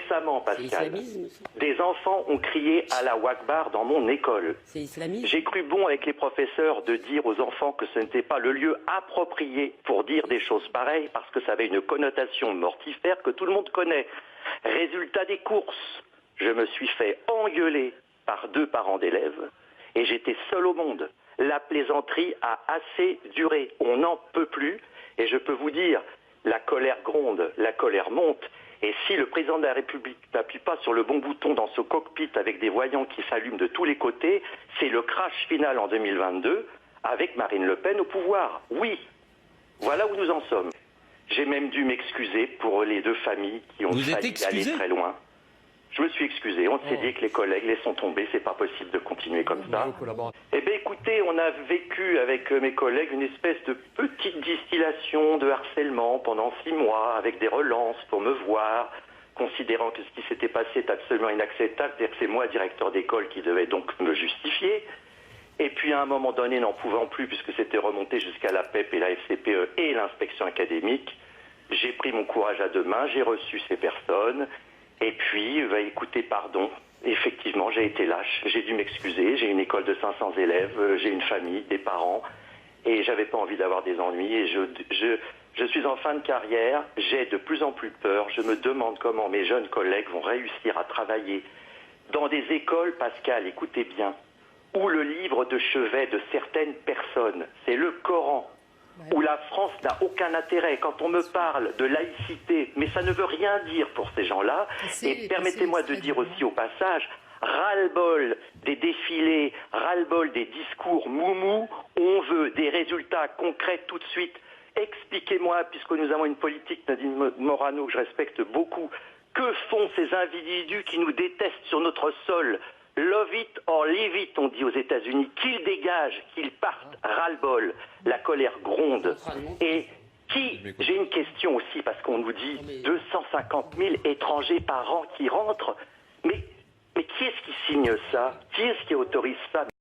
récemment, C'est Pascal, islamisme, ça. des enfants ont crié Allahu Akbar dans mon école. C'est islamisme. J'ai cru bon avec les professeurs de dire aux enfants que ce n'était pas le lieu approprié pour dire des choses pareilles parce que ça avait une connotation mortifère que tout le monde connaît. Résultat des courses, je me suis fait engueuler par 2 parents d'élèves et j'étais seul au monde. La plaisanterie a assez duré, on n'en peut plus et je peux vous dire, la colère gronde, la colère monte. Et si le président de la République n'appuie pas sur le bon bouton dans ce cockpit avec des voyants qui s'allument de tous les côtés, c'est le crash final en 2022 avec Marine Le Pen au pouvoir. Oui, voilà où nous en sommes. J'ai même dû m'excuser pour les 2 familles qui ont failli aller très loin. Je me suis excusé, on s'est dit que les collègues laissons tomber, c'est pas possible de continuer comme ça. Eh bien écoutez, on a vécu avec mes collègues une espèce de petite distillation de harcèlement pendant 6 mois, avec des relances pour me voir, considérant que ce qui s'était passé est absolument inacceptable, c'est-à-dire que c'est moi, directeur d'école, qui devais donc me justifier. Et puis à un moment donné, n'en pouvant plus, puisque c'était remonté jusqu'à la PEP et la FCPE et l'inspection académique, j'ai pris mon courage à 2 mains, j'ai reçu ces personnes. Et puis, écoutez, pardon, effectivement, j'ai été lâche, j'ai dû m'excuser, j'ai une école de 500 élèves, j'ai une famille, des parents, et j'avais pas envie d'avoir des ennuis, et je suis en fin de carrière, j'ai de plus en plus peur, je me demande comment mes jeunes collègues vont réussir à travailler dans des écoles, Pascal, écoutez bien, où le livre de chevet de certaines personnes, c'est le Coran, où la France n'a aucun intérêt. Quand on me parle de laïcité, mais ça ne veut rien dire pour ces gens-là. Et permettez-moi de dire aussi au passage, ras-le-bol des défilés, ras-le-bol des discours moumou, on veut des résultats concrets tout de suite. Expliquez-moi, puisque nous avons une politique, Nadine Morano, que je respecte beaucoup, que font ces individus qui nous détestent sur notre sol ? Love it or leave it, on dit aux États-Unis. Qu'ils dégagent, qu'ils partent, ras-le-bol. La colère gronde. Et j'ai une question aussi, parce qu'on nous dit 250 000 étrangers par an qui rentrent. Mais qui est-ce qui signe ça? Qui est-ce qui autorise ça?